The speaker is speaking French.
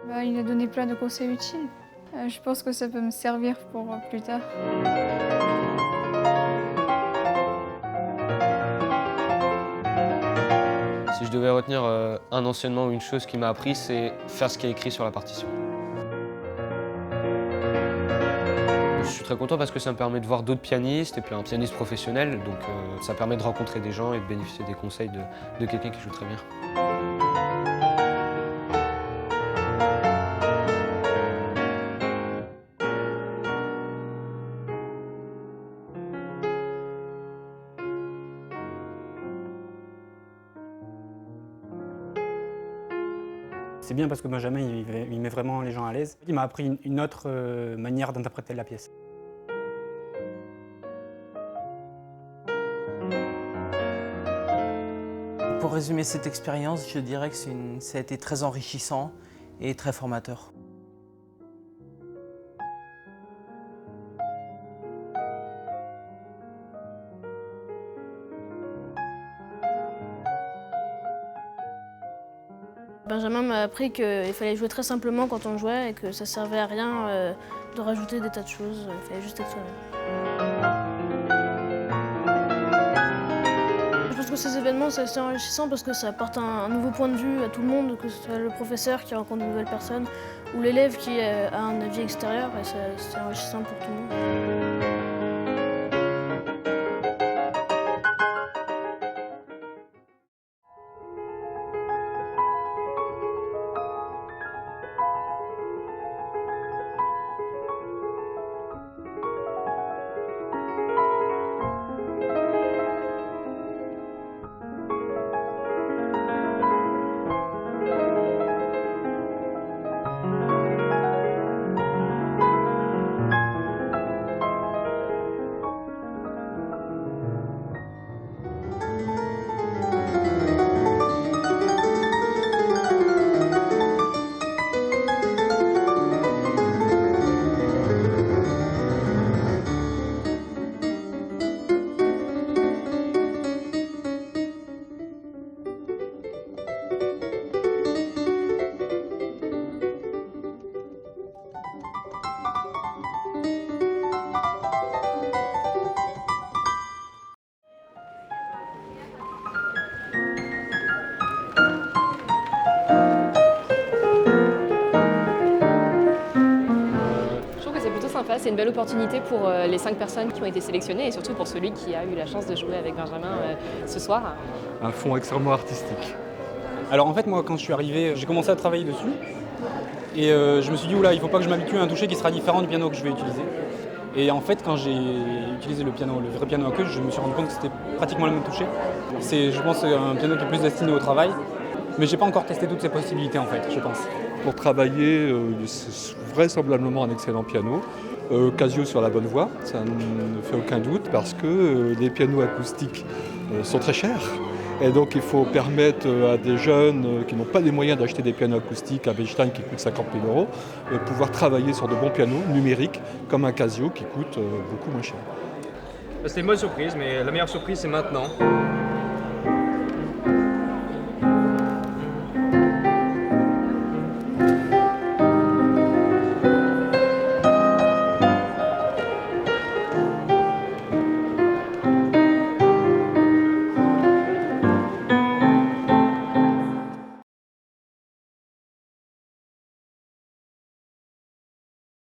Il a donné plein de conseils utiles. Je pense que ça peut me servir pour plus tard. Si je devais retenir un enseignement ou une chose qui m'a appris, c'est faire ce qui est écrit sur la partition. Je suis très content parce que ça me permet de voir d'autres pianistes et puis un pianiste professionnel, donc ça permet de rencontrer des gens et de bénéficier des conseils de quelqu'un qui joue très bien. C'est bien parce que Benjamin, il met vraiment les gens à l'aise. Il m'a appris une autre manière d'interpréter la pièce. Pour résumer cette expérience, je dirais que ça a été très enrichissant et très formateur. Benjamin m'a appris qu'il fallait jouer très simplement quand on jouait et que ça servait à rien de rajouter des tas de choses, il fallait juste être soi-même. Je pense que ces événements, c'est assez enrichissant parce que ça apporte un nouveau point de vue à tout le monde, que ce soit le professeur qui rencontre de nouvelles personnes ou l'élève qui a un avis extérieur, et c'est enrichissant pour tout le monde. C'est une belle opportunité pour les 5 personnes qui ont été sélectionnées et surtout pour celui qui a eu la chance de jouer avec Benjamin ce soir. Un fond extrêmement artistique. Alors en fait, moi, quand je suis arrivé, j'ai commencé à travailler dessus. Et je me suis dit, oula, il ne faut pas que je m'habitue à un toucher qui sera différent du piano que je vais utiliser. Et en fait, quand j'ai utilisé le vrai piano à queue, je me suis rendu compte que c'était pratiquement le même toucher. C'est, je pense, un piano qui est plus destiné au travail. Mais j'ai pas encore testé toutes ces possibilités, en fait, je pense. Pour travailler, c'est vraisemblablement un excellent piano. Casio sur la bonne voie, ça ne fait aucun doute, parce que les pianos acoustiques sont très chers. Et donc il faut permettre à des jeunes qui n'ont pas les moyens d'acheter des pianos acoustiques à Bechstein qui coûtent 50 000 €, de pouvoir travailler sur de bons pianos numériques comme un Casio qui coûte beaucoup moins cher. C'était une bonne surprise, mais la meilleure surprise c'est maintenant.